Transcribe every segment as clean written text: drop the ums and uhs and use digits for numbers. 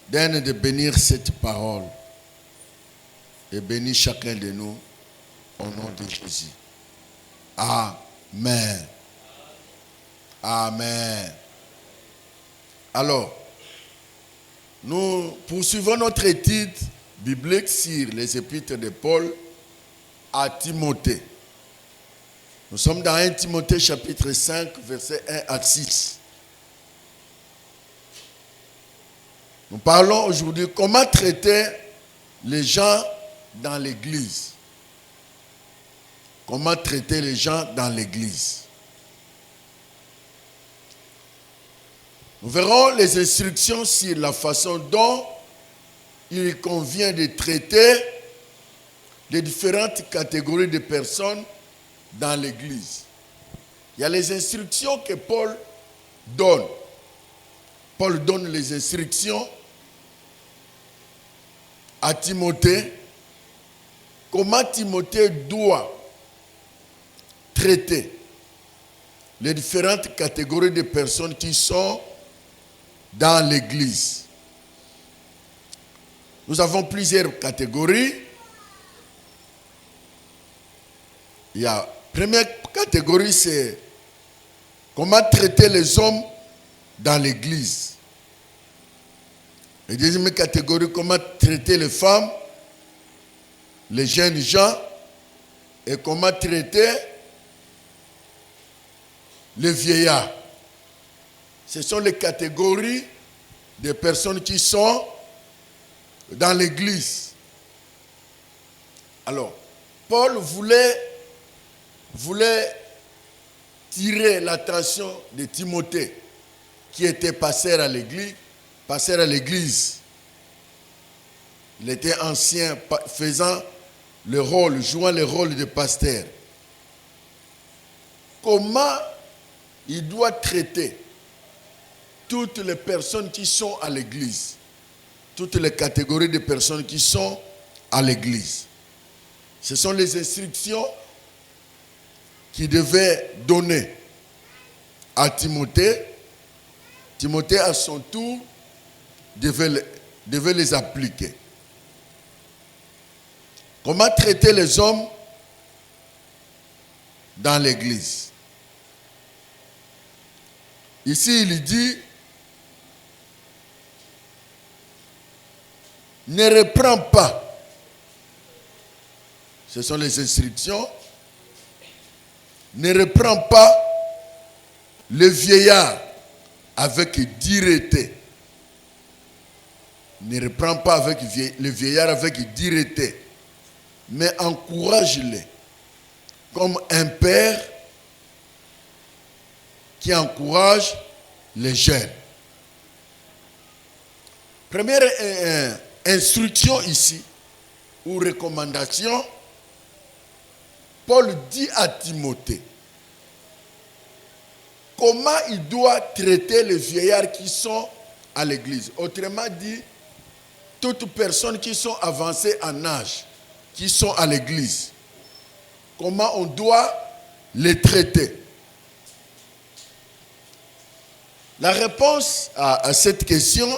Donne de bénir cette parole et bénis chacun de nous au nom de Jésus. Amen. Amen. Alors, nous poursuivons notre étude biblique sur les épîtres de Paul à Timothée. Nous sommes dans 1 Timothée chapitre 5, versets 1 à 6. Nous parlons aujourd'hui comment traiter les gens dans l'église. Comment traiter les gens dans l'église. Nous verrons les instructions sur la façon dont il convient de traiter les différentes catégories de personnes dans l'église. Il y a les instructions que Paul donne. Paul donne les instructions à Timothée. Comment Timothée doit traiter les différentes catégories de personnes qui sont dans l'église. Nous avons plusieurs catégories. La première catégorie, c'est comment traiter les hommes dans l'église. La deuxième catégorie, comment traiter les femmes, les jeunes gens, et comment traiter les vieillards. Ce sont les catégories de personnes qui sont dans l'église. Alors, Paul voulait tirer l'attention de Timothée, qui était pasteur à l'église. Il était ancien, jouant le rôle de pasteur. Comment il doit traiter toutes les personnes qui sont à l'église, toutes les catégories de personnes qui sont à l'église. Ce sont les instructions qu'il devait donner à Timothée. Timothée, à son tour, devait les appliquer. Comment traiter les hommes dans l'église? Ici, il dit, ne reprends pas. Ce sont les instructions. Ne reprends pas le vieillard avec dureté. Ne reprends pas avec le vieillard avec dureté. Mais encourage-les comme un père qui encourage les jeunes. Première instruction ici, ou recommandation, Paul dit à Timothée comment il doit traiter les vieillards qui sont à l'église. Autrement dit, toutes personnes qui sont avancées en âge, qui sont à l'église, comment on doit les traiter. La réponse à cette question,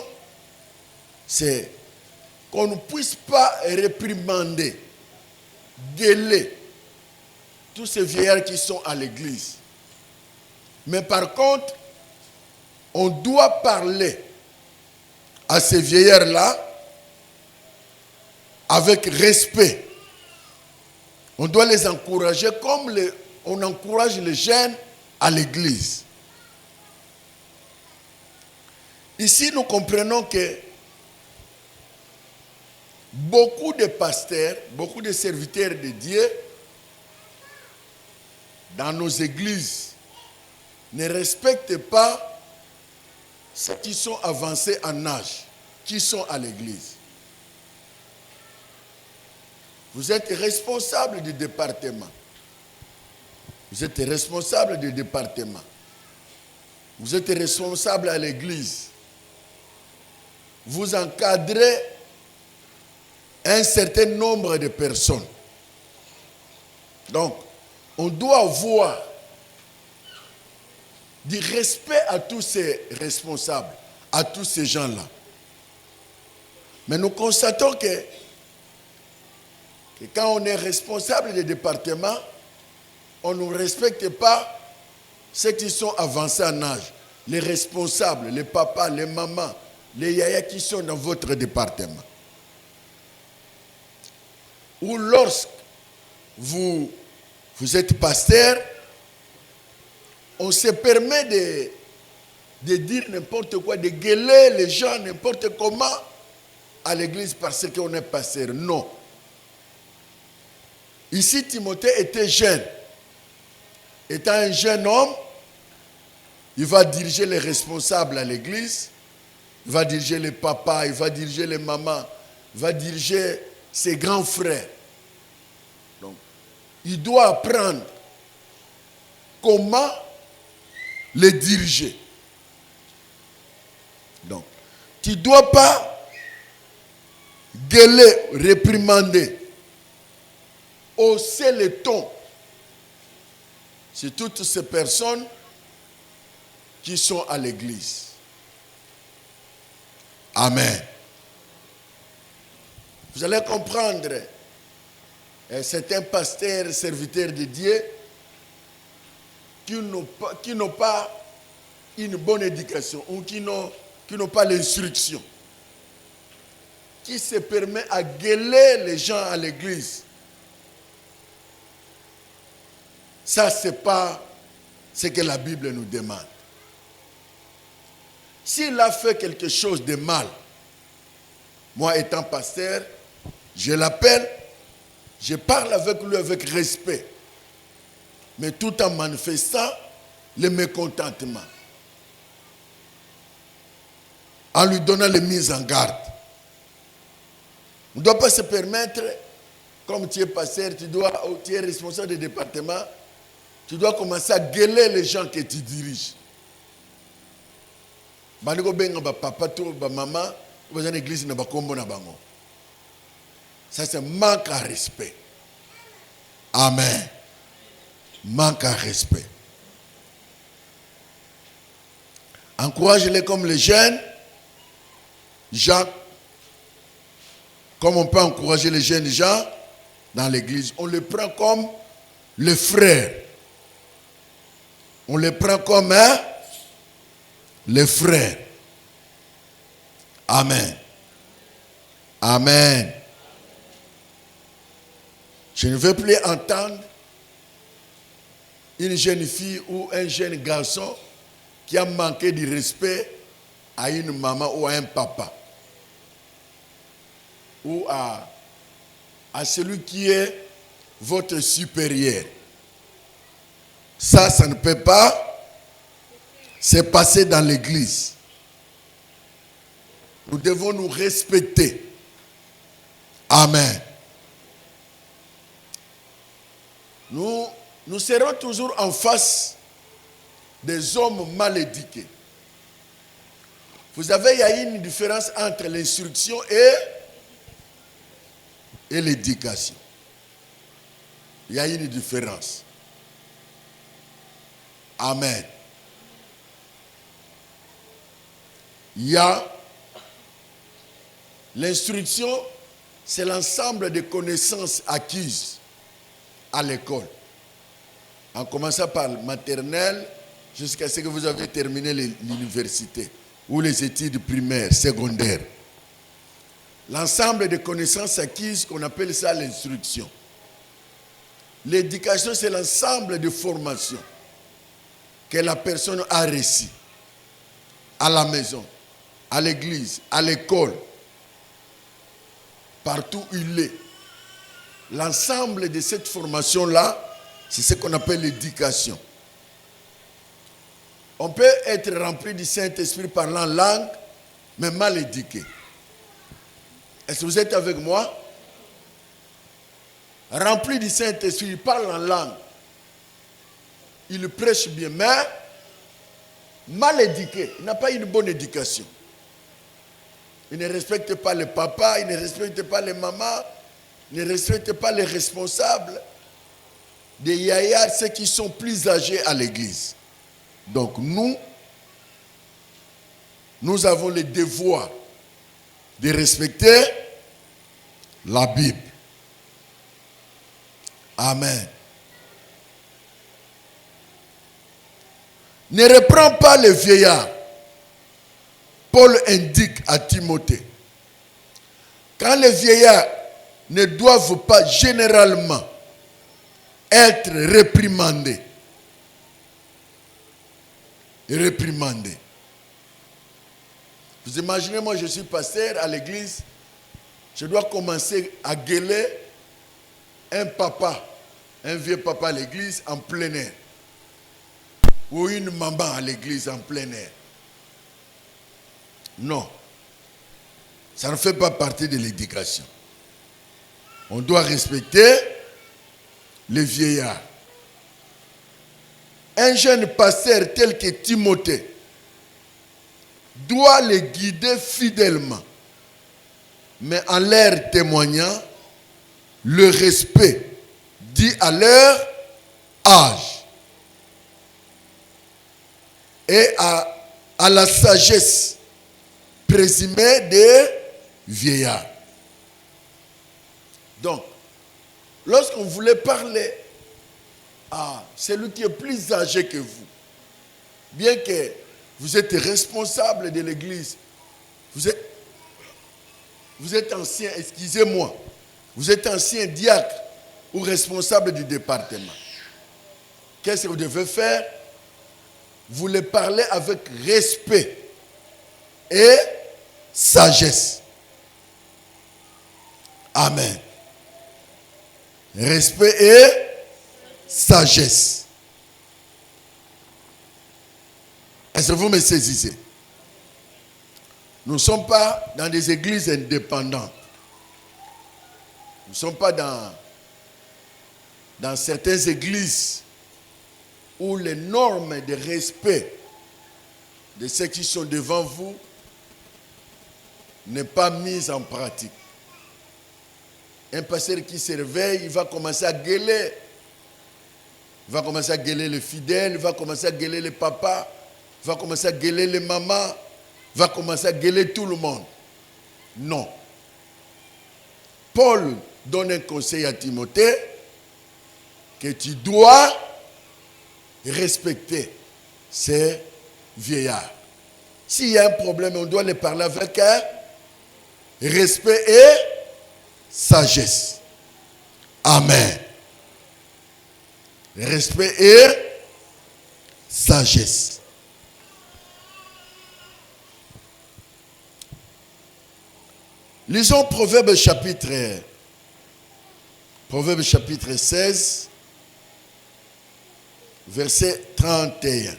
c'est qu'on ne puisse pas réprimander, gueuler tous ces vieillards qui sont à l'église. Mais par contre, on doit parler à ces vieillards-là avec respect. On doit les encourager comme on encourage les jeunes à l'église. Ici, nous comprenons que beaucoup de pasteurs, beaucoup de serviteurs de Dieu dans nos églises ne respectent pas ceux qui sont avancés en âge, qui sont à l'église. Vous êtes responsable du département. Vous êtes responsable du département. Vous êtes responsable à l'église. Vous encadrez un certain nombre de personnes. Donc, on doit avoir du respect à tous ces responsables, à tous ces gens-là. Mais nous constatons que quand on est responsable des départements, on ne respecte pas ceux qui sont avancés en âge. Les responsables, les papas, les mamans, les yayas qui sont dans votre département. Ou lorsque vous êtes pasteur, on se permet de dire n'importe quoi, de gueuler les gens n'importe comment à l'église parce qu'on est pasteur. Non. Ici, Timothée était jeune. Étant un jeune homme, il va diriger les responsables à l'église, il va diriger les papas, il va diriger les mamans, il va diriger ses grands frères. Donc, il doit apprendre comment les diriger. Donc, tu ne dois pas gueuler, réprimander, hausser le ton sur toutes ces personnes qui sont à l'église. Amen. Vous allez comprendre, certains pasteurs, serviteurs de Dieu, qui n'ont pas une bonne éducation ou qui n'ont pas l'instruction, qui se permet à gueuler les gens à l'église. Ça, ce n'est pas ce que la Bible nous demande. S'il a fait quelque chose de mal, moi étant pasteur, je l'appelle, je parle avec lui avec respect, mais tout en manifestant le mécontentement, en lui donnant les mises en garde. On ne doit pas se permettre, comme tu es pasteur, tu es responsable du département, tu dois commencer à gueuler les gens que tu diriges. Ça, c'est manque à respect. Amen. Manque à respect. Encourage-les comme les jeunes. Jacques, comme on peut encourager les jeunes gens dans l'église, on les prend comme les frères. On les prend comme les frères. Amen. Amen. Je ne veux plus entendre une jeune fille ou un jeune garçon qui a manqué de respect à une maman ou à un papa. Ou à celui qui est votre supérieur. Ça ne peut pas se passer dans l'église. Nous devons nous respecter. Amen. Nous serons toujours en face des hommes mal éduqués. Vous savez, il y a une différence entre l'instruction et l'éducation. Il y a une différence. Amen. Il y a l'instruction, c'est l'ensemble des connaissances acquises à l'école. En commençant par le maternel jusqu'à ce que vous avez terminé l'université ou les études primaires, secondaires. L'ensemble des connaissances acquises, qu'on appelle ça l'instruction. L'éducation, c'est l'ensemble de formations que la personne a reçues à la maison, à l'église, à l'école, partout où il est. L'ensemble de cette formation-là, c'est ce qu'on appelle l'éducation. On peut être rempli du Saint-Esprit parlant en langue, mais mal éduqué. Est-ce que vous êtes avec moi? Rempli du Saint-Esprit, il parle en langue. Il prêche bien, mais mal éduqué. Il n'a pas une bonne éducation. Il ne respecte pas les papas, il ne respecte pas les mamans, il ne respecte pas les responsables des yayas, ceux qui sont plus âgés à l'église. Donc nous avons le devoir de respecter la Bible. Amen. Ne reprends pas le vieillard. Paul indique à Timothée, quand les vieillards ne doivent pas généralement être réprimandés. Réprimandés. Vous imaginez, moi je suis pasteur à l'église, je dois commencer à gueuler un papa, un vieux papa à l'église en plein air. Ou une maman à l'église en plein air. Non. Ça ne fait pas partie de l'éducation. On doit respecter les vieillards. Un jeune pasteur tel que Timothée doit les guider fidèlement, mais en leur témoignant le respect dû à leur âge et à la sagesse présumée des vieillards. Donc, lorsqu'on voulait parler à celui qui est plus âgé que vous, bien que vous êtes responsable de l'église, vous êtes ancien, excusez-moi, vous êtes ancien diacre ou responsable du département. Qu'est-ce que vous devez faire? Vous les parlez avec respect et sagesse. Amen. Respect et sagesse. Est-ce que vous me saisissez? Nous ne sommes pas dans des églises indépendantes. Nous ne sommes pas dans certaines églises où les normes de respect de ceux qui sont devant vous n'est pas mise en pratique. Un pasteur qui se réveille, il va commencer à gueuler. Il va commencer à gueuler les fidèles, il va commencer à gueuler les papas, il va commencer à gueuler les mamans, il va commencer à gueuler tout le monde. Non. Paul donne un conseil à Timothée que tu dois respecter ces vieillards. S'il y a un problème, on doit les parler avec respect et sagesse. Amen. Respect et sagesse. Lisons Proverbe chapitre 16, verset 31.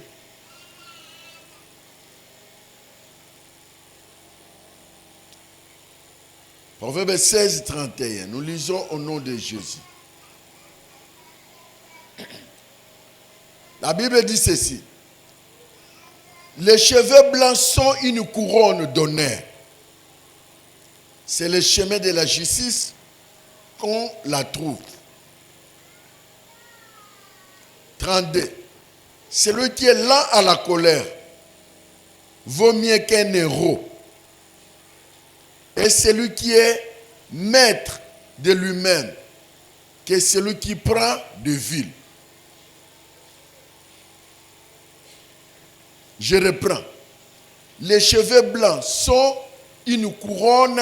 Proverbe 16, 31. Nous lisons au nom de Jésus. La Bible dit ceci. Les cheveux blancs sont une couronne d'honneur. C'est le chemin de la justice qu'on la trouve. 32. Celui qui est lent à la colère vaut mieux qu'un héros. Et celui qui est maître de lui-même que celui qui prend de ville. Je reprends. Les cheveux blancs sont une couronne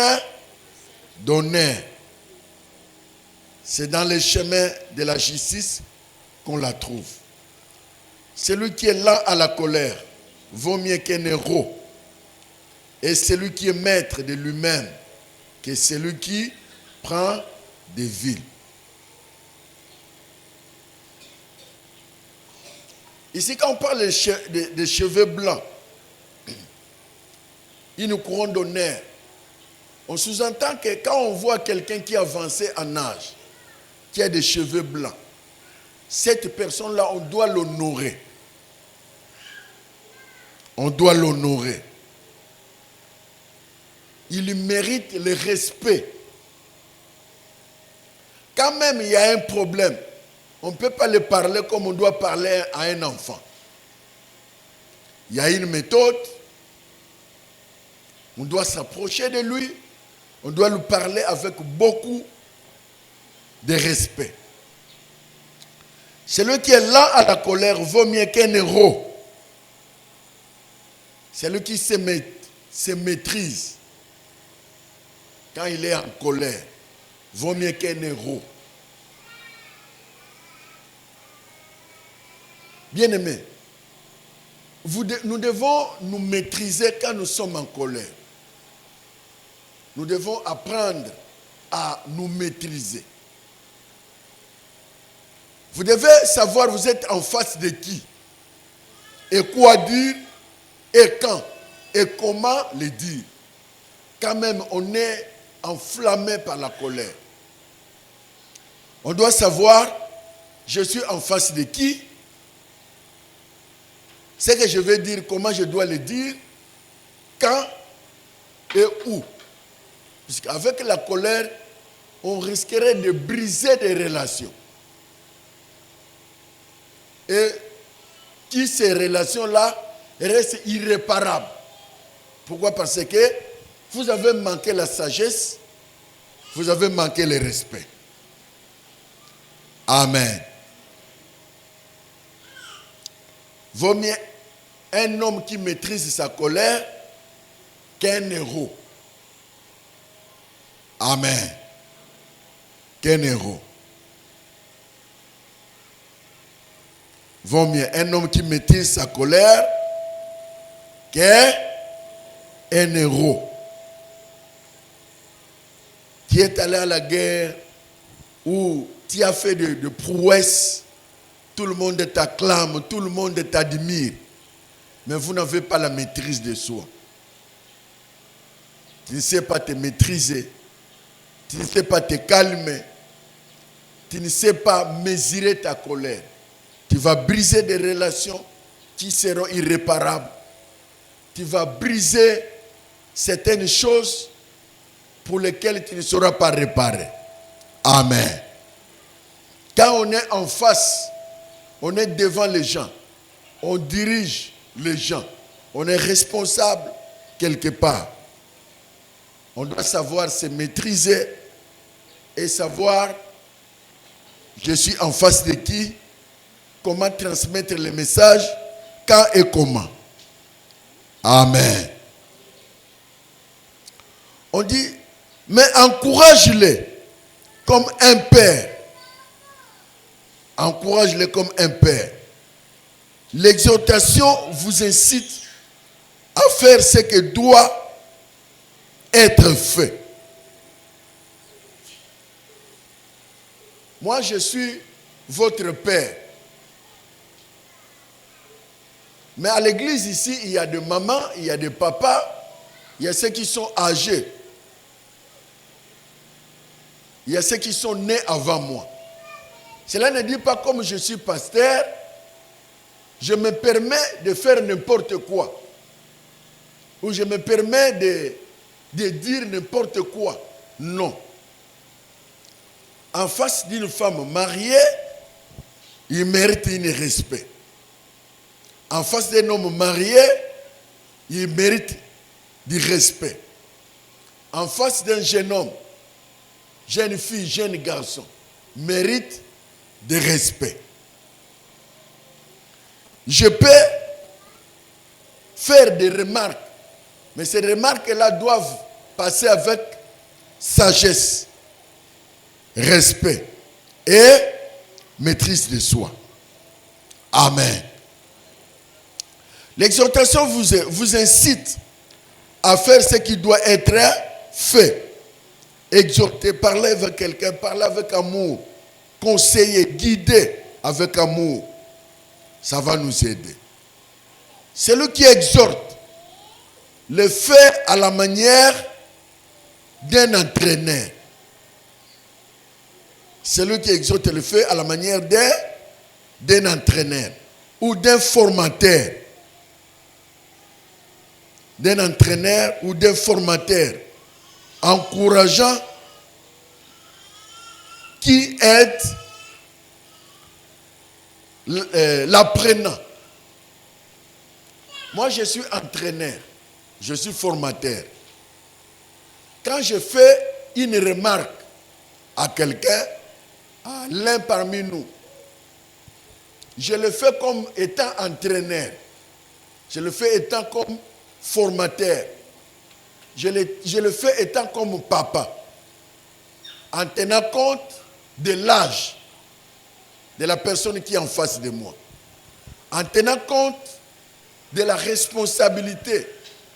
d'honneur. C'est dans les chemins de la justice qu'on la trouve. Celui qui est lent à la colère vaut mieux qu'un héros. Et celui qui est maître de lui-même que celui qui prend des villes. Ici, quand on parle de cheveux blancs, une couronne d'honneur, on sous-entend que quand on voit quelqu'un qui a avancé en âge, qui a des cheveux blancs, cette personne-là, on doit l'honorer. On doit l'honorer. Il mérite le respect. Quand même il y a un problème, on ne peut pas le parler comme on doit parler à un enfant. Il y a une méthode. On doit s'approcher de lui. On doit lui parler avec beaucoup de respect. Celui qui est là à la colère vaut mieux qu'un héros. Celui qui se maîtrise quand il est en colère vaut mieux qu'un héros. Bien-aimés, nous devons nous maîtriser quand nous sommes en colère. Nous devons apprendre à nous maîtriser. Vous devez savoir vous êtes en face de qui et quoi dire et quand et comment le dire. Quand même on est enflammé par la colère. On doit savoir je suis en face de qui, ce que je vais dire, comment je dois le dire, quand et où. Puisqu'avec la colère, on risquerait de briser des relations. Et qui ces relations-là restent irréparables. Pourquoi? Parce que vous avez manqué la sagesse, vous avez manqué le respect. Amen. Vaut mieux un homme qui maîtrise sa colère qu'un héros. Amen. Qu'un héros. Vaut mieux un homme qui maîtrise sa colère qu'un héros qui est allé à la guerre ou qui a fait de prouesses. Tout le monde t'acclame, tout le monde t'admire, mais vous n'avez pas la maîtrise de soi. Tu ne sais pas te maîtriser, tu ne sais pas te calmer, tu ne sais pas mesurer ta colère. Tu vas briser des relations qui seront irréparables. Tu vas briser certaines choses pour lesquelles tu ne sauras pas réparer. Amen. Quand on est en face, on est devant les gens, on dirige les gens, on est responsable quelque part. On doit savoir se maîtriser et savoir je suis en face de qui, comment transmettre les messages, quand et comment. Amen. On dit, mais encourage-les comme un père. Encourage-les comme un père. L'exhortation vous incite à faire ce que doit être fait. Moi, je suis votre père. Mais à l'église ici, il y a des mamans, il y a des papas, il y a ceux qui sont âgés. Il y a ceux qui sont nés avant moi. Cela ne dit pas comme je suis pasteur, je me permets de faire n'importe quoi. Ou je me permets de dire n'importe quoi. Non. En face d'une femme mariée, il mérite un respect. En face d'un homme marié, il mérite du respect. En face d'un jeune homme, jeune fille, jeune garçon, mérite de respect. Je peux faire des remarques, mais ces remarques-là doivent passer avec sagesse, respect et maîtrise de soi. Amen. L'exhortation vous incite à faire ce qui doit être fait. Exhorter, parler avec quelqu'un, parler avec amour, conseiller, guider avec amour. Ça va nous aider. Celui qui exhorte le fait à la manière d'un entraîneur. Celui qui exhorte le fait à la manière d'un entraîneur ou d'un formateur. D'un entraîneur ou d'un formateur encourageant qui aide l'apprenant. Moi, je suis entraîneur, je suis formateur. quand je fais une remarque à quelqu'un, à l'un parmi nous, je le fais comme étant entraîneur. Je le fais étant comme formateur. Je le fais étant comme papa. En tenant compte de l'âge de la personne qui est en face de moi. En tenant compte de la responsabilité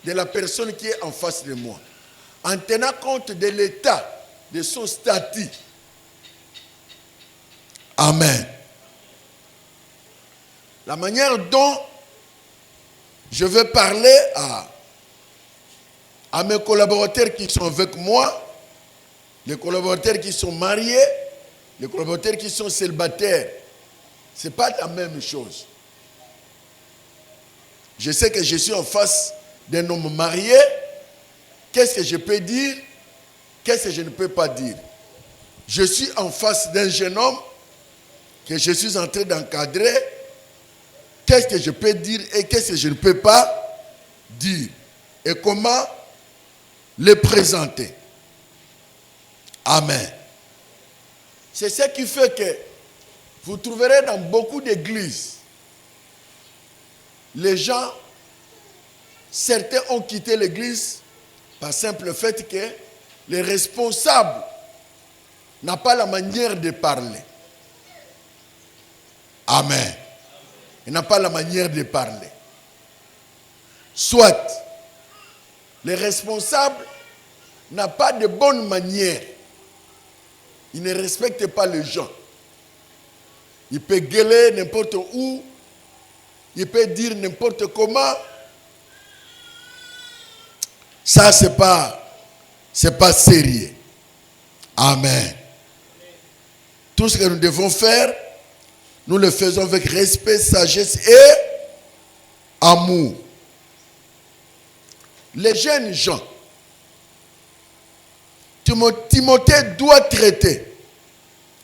de la personne qui est en face de moi. En tenant compte de l'état, de son statut. Amen. La manière dont je vais parler à mes collaborateurs qui sont avec moi, les collaborateurs qui sont mariés, les collaborateurs qui sont célibataires, ce n'est pas la même chose. Je sais que je suis en face d'un homme marié. Qu'est-ce que je peux dire? Qu'est-ce que je ne peux pas dire? Je suis en face d'un jeune homme que je suis en train d'encadrer. Qu'est-ce que je peux dire et qu'est-ce que je ne peux pas dire? Et comment le présenter? Amen. C'est ce qui fait que vous trouverez dans beaucoup d'églises, les gens, certains ont quitté l'église par simple fait que les responsables n'ont pas la manière de parler. Amen. Ils n'ont pas la manière de parler. Soit les responsables n'ont pas de bonne manière. Ils ne respectent pas les gens. Il peut gueuler n'importe où. Il peut dire n'importe comment. Ça, c'est pas sérieux. Amen. Tout ce que nous devons faire, nous le faisons avec respect, sagesse et amour. Les jeunes gens, Timothée doit traiter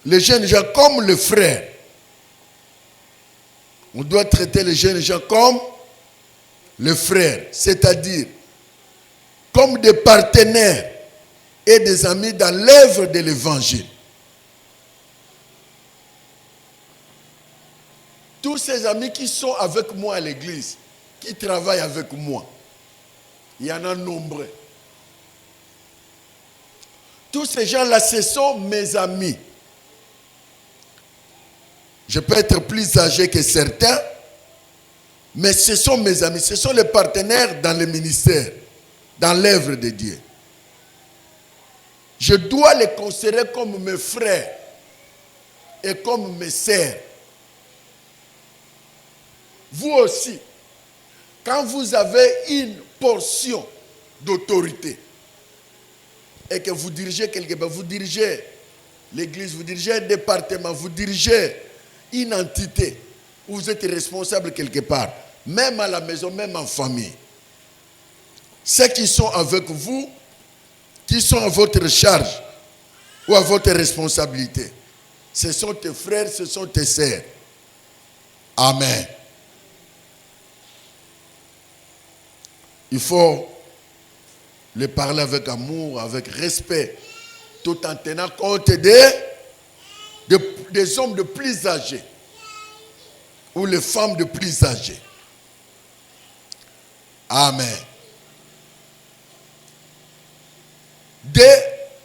les jeunes gens comme le frère. On doit traiter les jeunes gens comme le frère, c'est-à-dire comme des partenaires et des amis dans l'œuvre de l'évangile. Tous ces amis qui sont avec moi à l'église, qui travaillent avec moi, il y en a nombreux. Tous ces gens-là, ce sont mes amis. Je peux être plus âgé que certains, mais ce sont mes amis, ce sont les partenaires dans le ministère, dans l'œuvre de Dieu. Je dois les considérer comme mes frères et comme mes sœurs. Vous aussi, quand vous avez une portion d'autorité et que vous dirigez quelque part, vous dirigez l'église, vous dirigez un département, vous dirigez une entité où vous êtes responsable quelque part, même à la maison, même en famille. Ceux qui sont avec vous, qui sont à votre charge ou à votre responsabilité, ce sont tes frères, ce sont tes sœurs. Amen. Il faut les parler avec amour, avec respect, tout en tenant compte des hommes de plus âgés ou les femmes de plus âgées. Amen.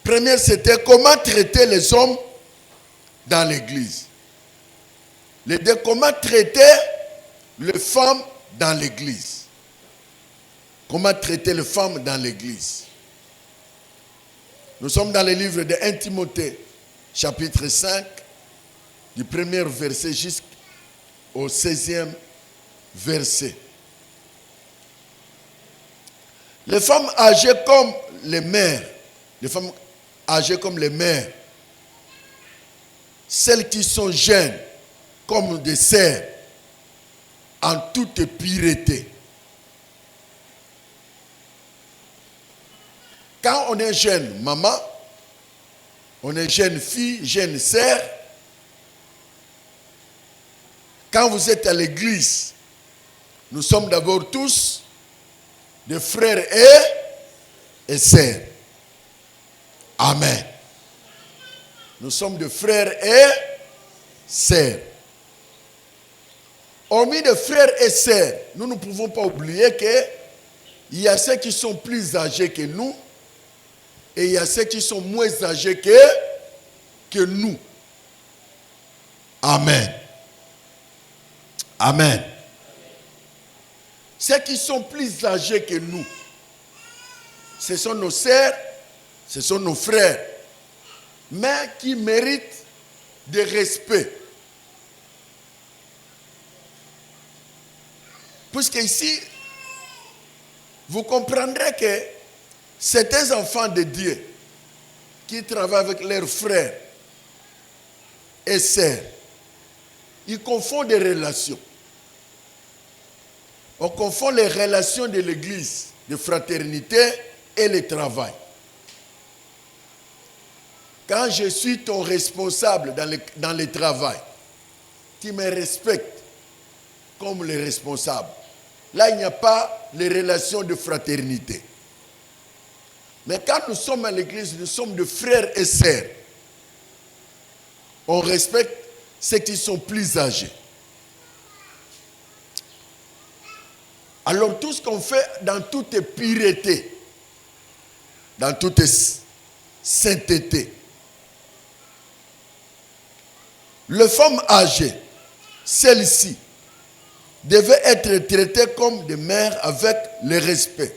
Première, c'était comment traiter les hommes dans l'église. Les deux, comment traiter les femmes dans l'église. Comment traiter les femmes dans l'église. Nous sommes dans le livre de 1 Timothée, chapitre 5, du premier verset jusqu'au 16e verset. Les femmes âgées comme les mères, celles qui sont jeunes comme des sœurs, en toute pureté. Quand on est jeune maman, on est jeune fille, jeune sœur, quand vous êtes à l'église, nous sommes d'abord tous des frères et sœurs. Amen. Nous sommes des frères et sœurs. Hormis de frères et sœurs, nous ne pouvons pas oublier qu'il y a ceux qui sont plus âgés que nous et il y a ceux qui sont moins âgés que nous. Amen. Amen. Ceux qui sont plus âgés que nous, ce sont nos sœurs, ce sont nos frères, mais qui méritent de respect. Puisque ici, vous comprendrez que certains enfants de Dieu qui travaillent avec leurs frères et sœurs, ils confondent des relations. On confond les relations de l'église, de fraternité et le travail. Quand je suis ton responsable dans le travail, tu me respectes comme le responsable. Là, il n'y a pas les relations de fraternité. Mais quand nous sommes à l'église, nous sommes de frères et sœurs. On respecte ceux qui sont plus âgés. Alors tout ce qu'on fait dans toute pureté, dans toute sainteté, les femmes âgées, celles-ci, devaient être traitées comme des mères avec le respect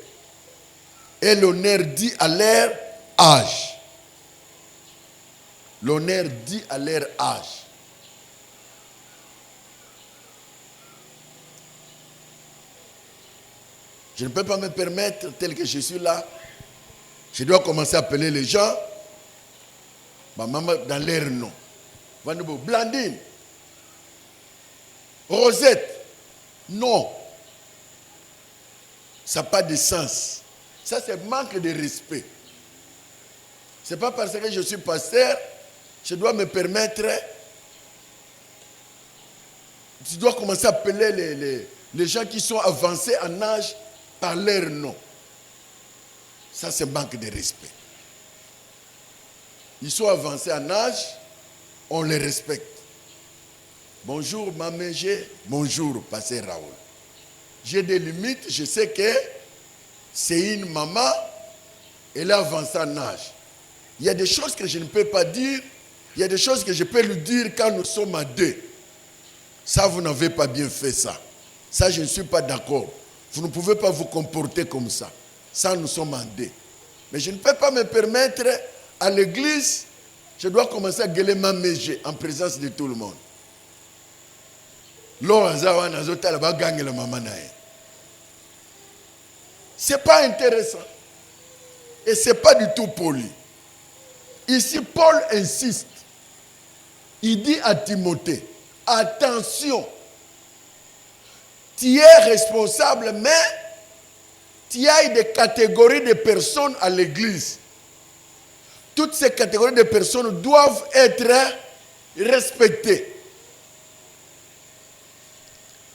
et l'honneur dit à leur âge. L'honneur dit à leur âge. Je ne peux pas me permettre, tel que je suis là, je dois commencer à appeler les gens, ma maman dans leur nom. Blandine, Rosette, non. Ça n'a pas de sens. Ça, c'est manque de respect. Ce n'est pas parce que je suis pasteur, je dois me permettre, je dois commencer à appeler les gens qui sont avancés en âge par leur nom. Ça, c'est manque de respect. Ils sont avancés en âge, on les respecte. Bonjour, Maman G. Bonjour, Pasteur Raoul. J'ai des limites, je sais que c'est une maman, elle a avancé en âge. Il y a des choses que je ne peux pas dire, il y a des choses que je peux lui dire quand nous sommes à deux. Ça, vous n'avez pas bien fait ça. Ça, je ne suis pas d'accord. Vous ne pouvez pas vous comporter comme ça. Ça, nous sommes en deux. Mais je ne peux pas me permettre, à l'église, je dois commencer à gueuler ma mége en présence de tout le monde. Ce n'est pas intéressant. Et ce n'est pas du tout poli. Ici, Paul insiste. Il dit à Timothée, attention, tu es responsable, mais il y a des catégories de personnes à l'église. Toutes ces catégories de personnes doivent être respectées.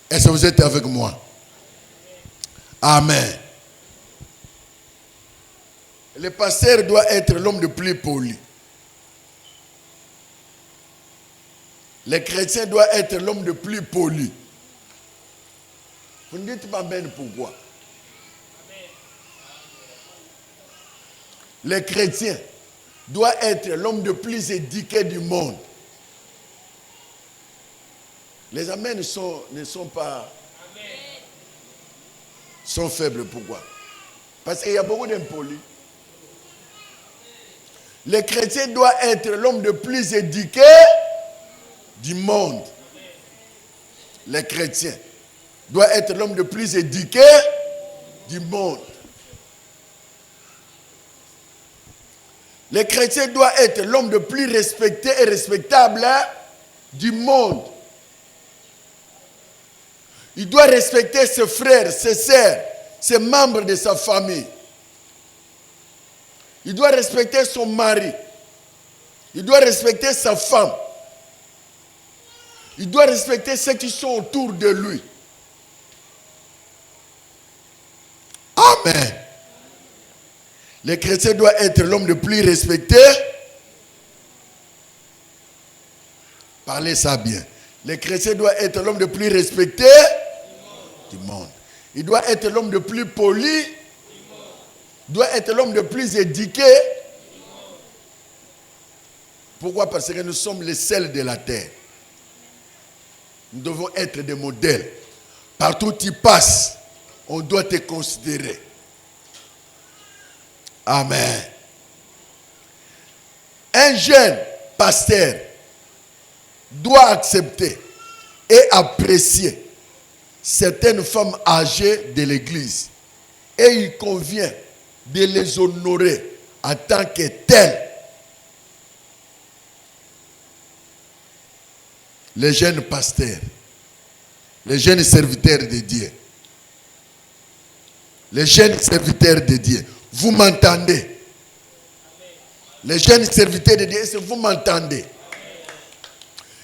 Est-ce que vous êtes avec moi? Amen. Le pasteur doit être l'homme le plus poli. Le chrétien doit être l'homme le plus poli. Vous ne dites pas bien pourquoi. Le chrétien doit être l'homme le plus éduqué du monde. Les amens ne sont pas... sont faibles. Pourquoi? Parce qu'il y a beaucoup d'impolis. Le chrétien doit être l'homme le plus éduqué du monde. Le chrétien doit être l'homme le plus éduqué du monde. Le chrétien doit être l'homme le plus respecté et respectable du monde. Il doit respecter ses frères, ses sœurs, ses membres de sa famille. Il doit respecter son mari. Il doit respecter sa femme. Il doit respecter ceux qui sont autour de lui. Amen. Le chrétien doit être l'homme le plus respecté. Parlez ça bien. Le chrétien doit être l'homme le plus respecté du monde. Il doit être l'homme le plus poli. Il doit être l'homme le plus éduqué. Pourquoi? Parce que nous sommes les sels de la terre. Nous devons être des modèles. Partout où tu passes, on doit te considérer. Amen. Un jeune pasteur doit accepter et apprécier certaines femmes âgées de l'église. Et il convient de les honorer en tant que telles. Les jeunes pasteurs, les jeunes serviteurs de Dieu, les jeunes serviteurs de Dieu, vous m'entendez? Les jeunes serviteurs de Dieu, est-ce que vous m'entendez?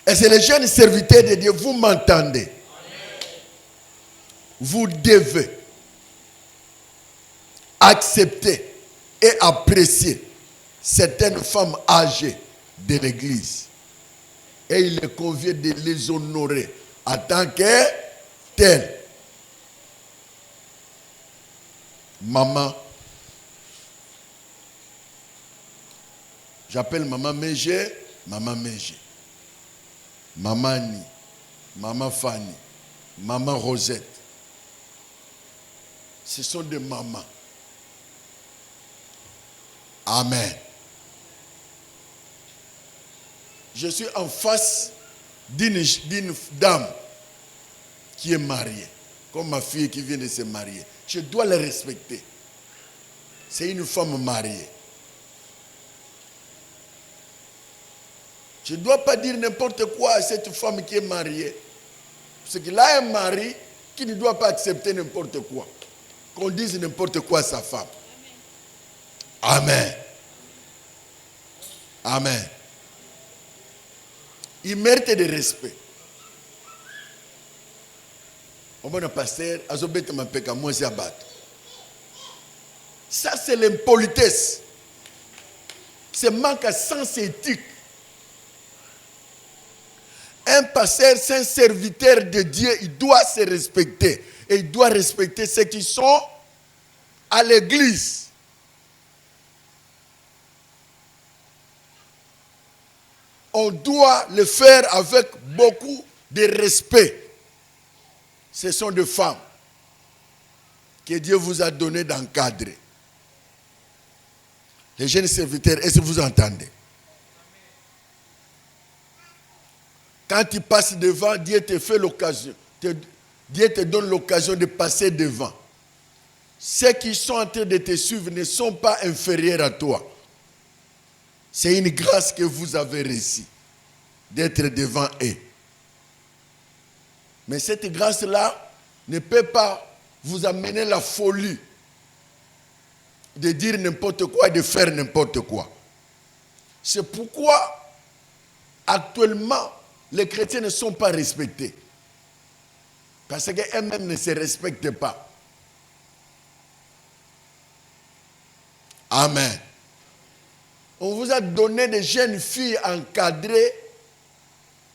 Est-ce que les jeunes serviteurs de Dieu, vous m'entendez? Vous devez accepter et apprécier certaines femmes âgées de l'église. Et il est convient de les honorer en tant que telles. Maman, j'appelle maman Mégé, maman Mégé. Maman Annie, maman Fanny, maman Rosette. Ce sont des mamans. Amen. Je suis en face d'une dame qui est mariée, comme ma fille qui vient de se marier. Je dois la respecter. C'est une femme mariée. Je ne dois pas dire n'importe quoi à cette femme qui est mariée. Parce qu'il a un mari qui ne doit pas accepter n'importe quoi. Qu'on dise n'importe quoi à sa femme. Amen. Amen. Il mérite de respect. On va pasteur, ça c'est l'impolitesse. C'est manque à sens éthique. Un pasteur, c'est un serviteur de Dieu, il doit se respecter. Et il doit respecter ceux qui sont à l'église. On doit le faire avec beaucoup de respect. Ce sont des femmes que Dieu vous a donné d'encadrer. Les jeunes serviteurs, est-ce que vous entendez? Quand tu passes devant, Dieu te fait l'occasion. Dieu te donne l'occasion de passer devant. Ceux qui sont en train de te suivre ne sont pas inférieurs à toi. C'est une grâce que vous avez reçue d'être devant eux. Mais cette grâce-là ne peut pas vous amener la folie de dire n'importe quoi et de faire n'importe quoi. C'est pourquoi actuellement les chrétiens ne sont pas respectés. Parce qu'eux-mêmes ne se respectent pas. Amen. On vous a donné des jeunes filles encadrées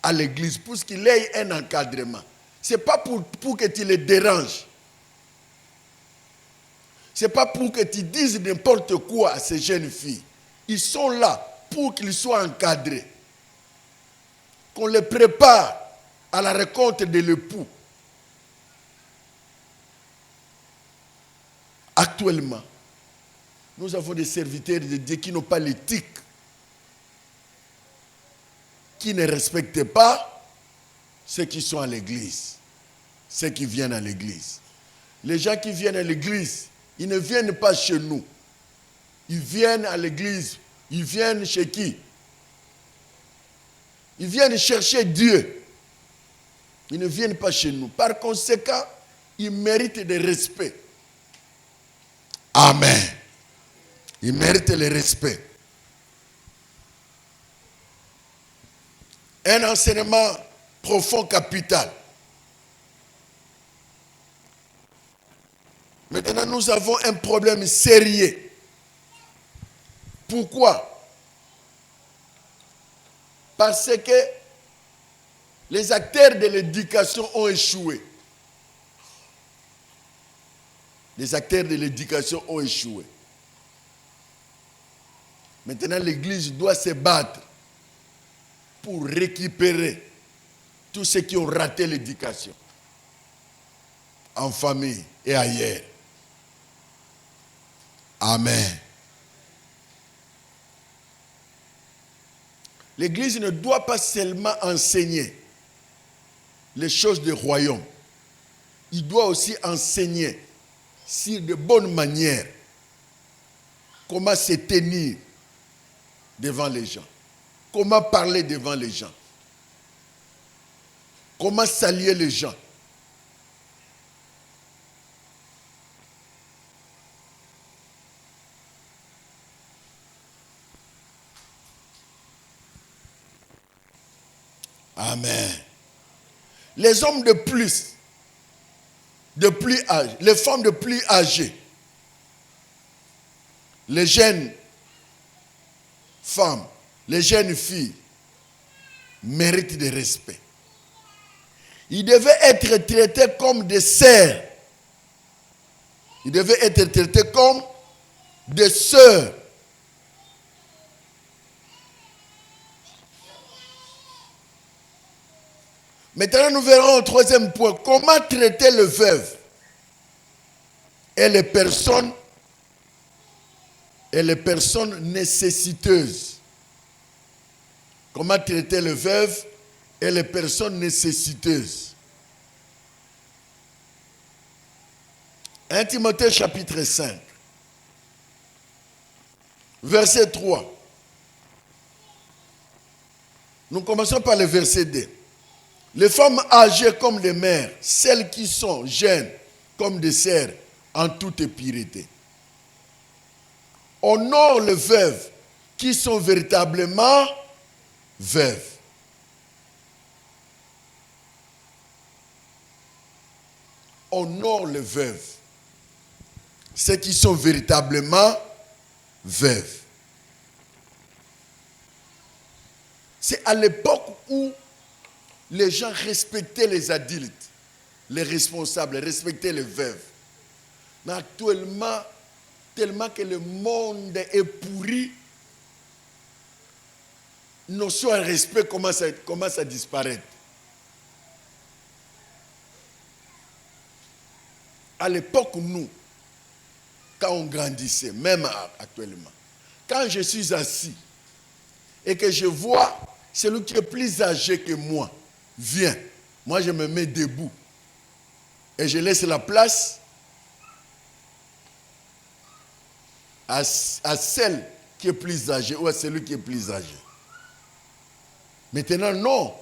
à l'église pour qu'il y ait un encadrement. Ce n'est pas pour que tu les déranges. Ce n'est pas pour que tu dises n'importe quoi à ces jeunes filles. Ils sont là pour qu'ils soient encadrés. Qu'on les prépare à la rencontre de l'époux. Actuellement, nous avons des serviteurs de Dieu qui n'ont pas l'éthique, qui ne respectent pas ceux qui sont à l'église, ceux qui viennent à l'église. Les gens qui viennent à l'église, ils ne viennent pas chez nous. Ils viennent à l'église. Ils viennent chez qui? Ils viennent chercher Dieu. Ils ne viennent pas chez nous. Par conséquent, ils méritent de respect. Amen. Ils méritent le respect. Un enseignement profond, capital. Maintenant, nous avons un problème sérieux Pourquoi? Parce que les acteurs de l'éducation ont échoué. Les acteurs de l'éducation ont échoué. Maintenant, l'Église doit se battre pour récupérer tous ceux qui ont raté l'éducation, en famille et ailleurs. Amen. L'Église ne doit pas seulement enseigner les choses du royaume. Il doit aussi enseigner sur de bonnes manières comment se tenir devant les gens, comment parler devant les gens, comment saluer les gens. Amen. Les hommes de plus âgés, les femmes de plus âgées, les jeunes femmes, les jeunes filles méritent de respect. Ils devaient être traités comme des sœurs. Ils devaient être traités comme des sœurs. Maintenant, nous verrons au troisième point, comment traiter le veuve et les personnes nécessiteuses. Comment traiter le veuve et les personnes nécessiteuses. 1 Timothée chapitre 5, verset 3. Nous commençons par le verset 2. Les femmes âgées comme les mères, celles qui sont jeunes comme des sœurs, en toute pureté. Honore les veuves qui sont véritablement veuves. Honore les veuves, ceux qui sont véritablement veuves. C'est à l'époque où les gens respectaient les adultes, les responsables, respectaient les veuves. Mais actuellement, tellement que le monde est pourri, notion de respect commence à disparaître. À l'époque, nous, quand on grandissait, même actuellement, quand je suis assis et que je vois celui qui est plus âgé que moi, vient, moi je me mets debout et je laisse la place à celle qui est plus âgée ou à celui qui est plus âgé. Maintenant, non.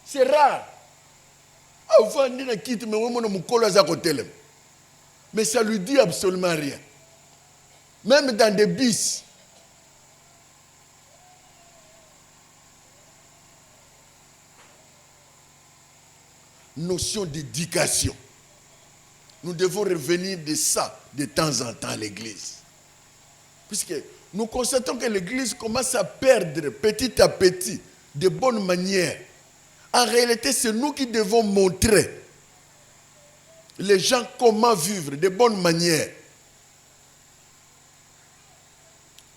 C'est rare. Mais ça lui dit absolument rien. Même dans des bus. Notion d'éducation. Nous devons revenir de ça de temps en temps à l'église. Puisque nous constatons que l'église commence à perdre petit à petit de bonnes manières. En réalité, c'est nous qui devons montrer les gens comment vivre de bonnes manières.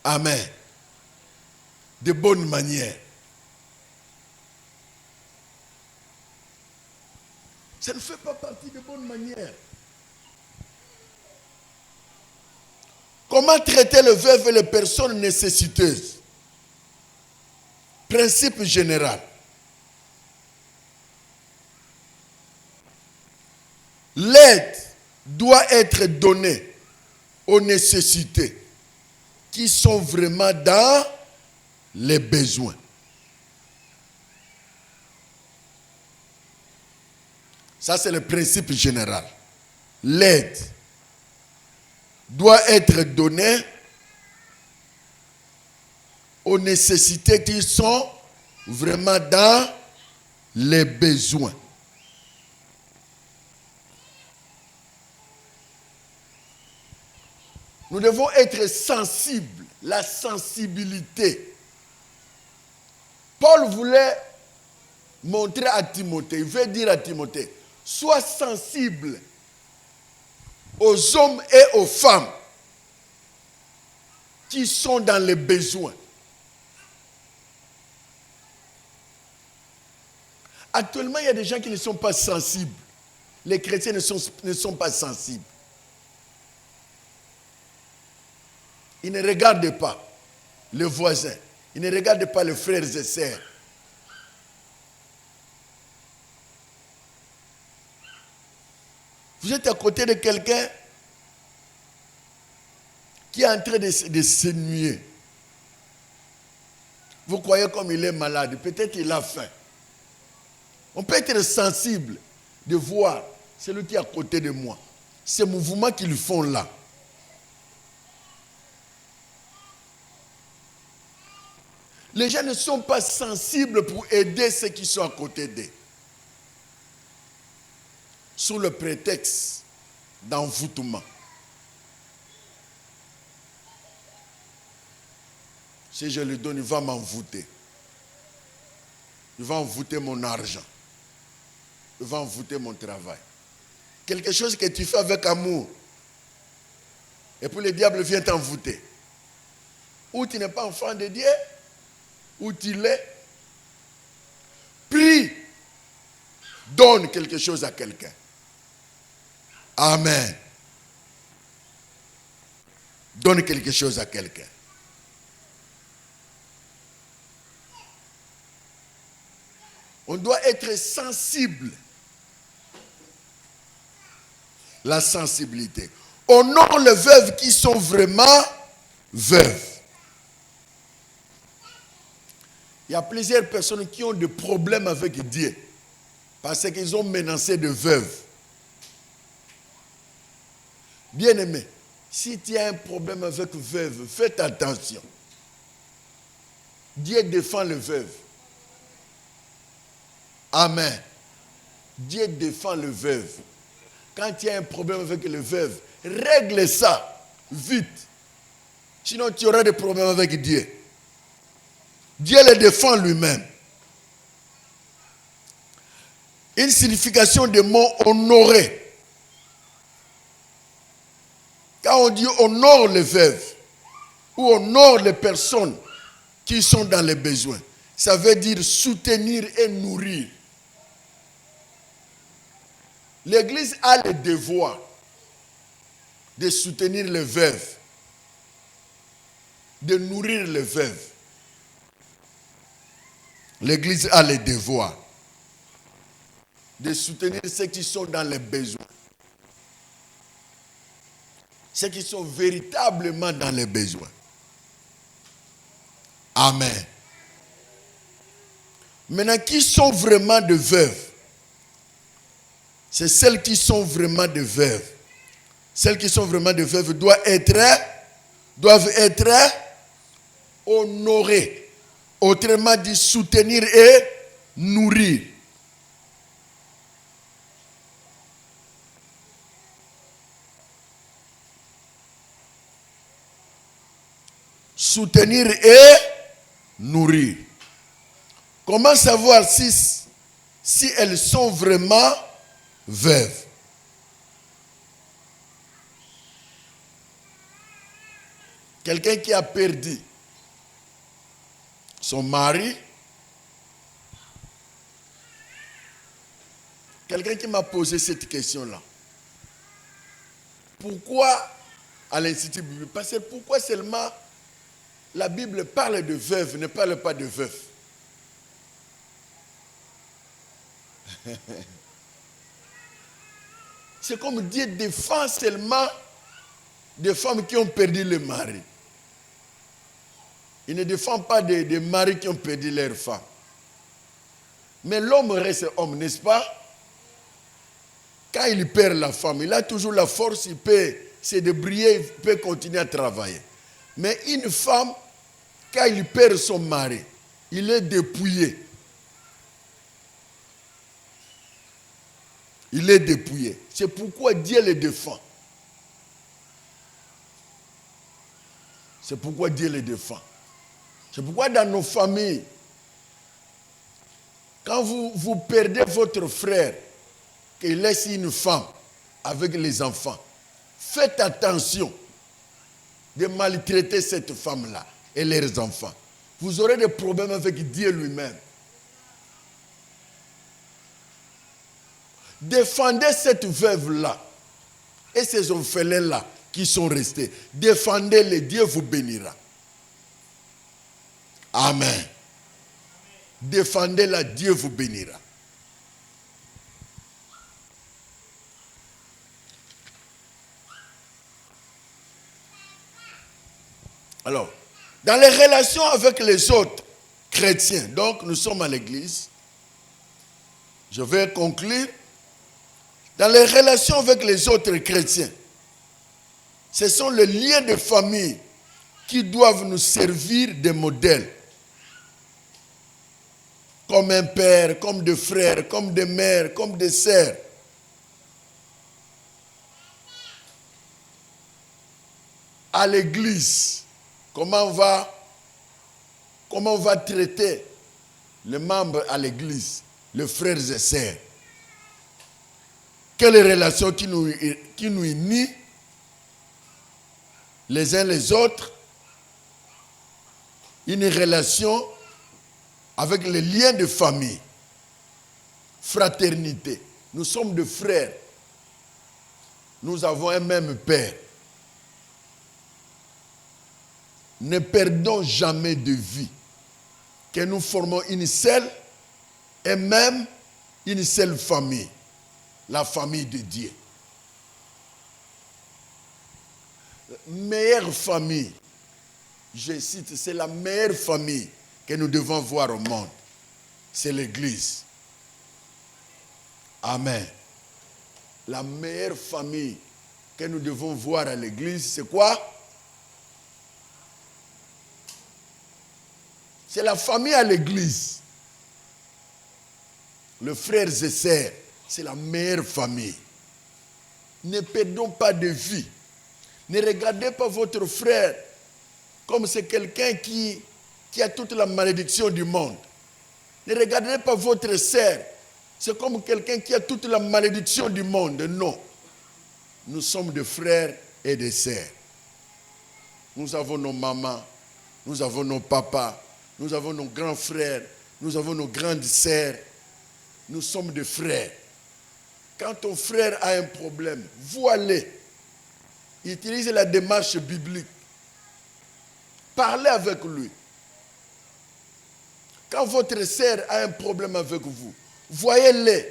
Amen. De bonnes manières. Ça ne fait pas partie de bonnes manières. Comment traiter le veuve et les personnes nécessiteuses? Principe général. L'aide doit être donnée aux nécessités qui sont vraiment dans les besoins. Ça, c'est le principe général. L'aide doit être donnée aux nécessités qui sont vraiment dans les besoins. Nous devons être sensibles. La sensibilité. Paul voulait montrer à Timothée, il veut dire à Timothée, sois sensible aux hommes et aux femmes qui sont dans les besoins. Actuellement, il y a des gens qui ne sont pas sensibles. Les chrétiens ne sont pas sensibles. Ils ne regardent pas le voisin. Ils ne regardent pas les frères et sœurs. Vous êtes à côté de quelqu'un qui est en train de s'ennuyer. Vous croyez comme il est malade. Peut-être qu'il a faim. On peut être sensible de voir celui qui est à côté de moi. Ces mouvements qu'ils font là. Les gens ne sont pas sensibles pour aider ceux qui sont à côté d'eux. Sous le prétexte d'envoûtement. Si je lui donne, il va m'envoûter. Il va envoûter mon argent. Il va envoûter mon travail. Quelque chose que tu fais avec amour. Et puis le diable vient t'envoûter. Ou tu n'es pas enfant de Dieu, ou tu l'es. Prie. Donne quelque chose à quelqu'un. Amen. Donne quelque chose à quelqu'un. On doit être sensible. La sensibilité. Honore les veuves qui sont vraiment veuves. Il y a plusieurs personnes qui ont des problèmes avec Dieu parce qu'ils ont menacé de veuves. Bien-aimé, si tu as un problème avec veuve, faites attention. Dieu défend les veuves. Amen. Dieu défend les veuves. Quand tu as un problème avec les veuves, règle ça vite. Sinon, tu auras des problèmes avec Dieu. Dieu les défend lui-même. Une signification des mots honorer. Quand on dit honore les veuves ou honore les personnes qui sont dans les besoins, ça veut dire soutenir et nourrir. L'Église a le devoir de soutenir les veuves, de nourrir les veuves. L'Église a le devoir de soutenir ceux qui sont dans les besoins. Ceux qui sont véritablement dans les besoins. Amen. Maintenant, qui sont vraiment de veuves? C'est celles qui sont vraiment de veuves. Celles qui sont vraiment de veuves doivent être honorées. Autrement dit, soutenir et nourrir. Soutenir et nourrir. Comment savoir si elles sont vraiment veuves? Quelqu'un qui a perdu son mari. Quelqu'un qui m'a posé cette question-là. Pourquoi à l'Institut biblique? Parce que pourquoi seulement la Bible parle de veuves, ne parle pas de veufs? C'est comme Dieu défend seulement des femmes qui ont perdu le mari. Il ne défend pas des maris qui ont perdu leur femme. Mais l'homme reste homme, n'est-ce pas? Quand il perd la femme, il a toujours la force, il peut se débrouiller, il peut continuer à travailler. Mais une femme, quand il perd son mari, il est dépouillé. Il est dépouillé. C'est pourquoi Dieu le défend. C'est pourquoi Dieu les défend. C'est pourquoi dans nos familles, quand vous perdez votre frère, qu'il laisse une femme avec les enfants, faites attention de maltraiter cette femme-là et leurs enfants. Vous aurez des problèmes avec Dieu lui-même. Défendez cette veuve-là et ces orphelins-là qui sont restés. Défendez-les, Dieu vous bénira. Amen. Défendez-la, Dieu vous bénira. Alors, dans les relations avec les autres chrétiens, donc nous sommes à l'église, je vais conclure. Dans les relations avec les autres chrétiens, ce sont les liens de famille qui doivent nous servir de modèle. Comme un père, comme des frères, comme des mères, comme des sœurs. À l'église, comment on va traiter les membres à l'église, les frères et sœurs? Quelle relation qui nous unit les uns les autres? Une relation avec les liens de famille, fraternité. Nous sommes des frères. Nous avons un même père. Ne perdons jamais de vue que nous formons une seule et même une seule famille, la famille de Dieu. Meilleure famille, je cite, c'est la meilleure famille que nous devons voir au monde. C'est l'Église. Amen. La meilleure famille que nous devons voir à l'Église, c'est quoi? C'est la famille à l'Église. Les frères et sœurs, c'est la meilleure famille. Ne perdons pas de vue. Ne regardez pas votre frère comme c'est quelqu'un qui a toute la malédiction du monde. Ne regardez pas votre sœur, c'est comme quelqu'un qui a toute la malédiction du monde. Non. Nous sommes des frères et des sœurs. Nous avons nos mamans, nous avons nos papas, nous avons nos grands frères, nous avons nos grandes sœurs. Nous sommes des frères. Quand ton frère a un problème, vous allez. Utilisez la démarche biblique. Parlez avec lui. Quand votre sœur a un problème avec vous, voyez-le.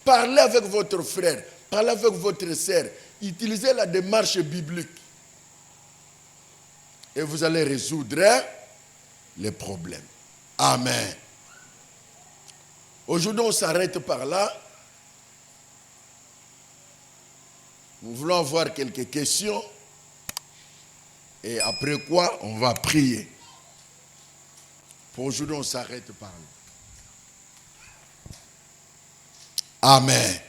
Parlez avec votre frère. Parlez avec votre sœur. Utilisez la démarche biblique. Et vous allez résoudre les problèmes. Amen. Aujourd'hui, on s'arrête par là. Nous voulons avoir quelques questions. Et après quoi, on va prier. Pour aujourd'hui, on s'arrête par là. Amen.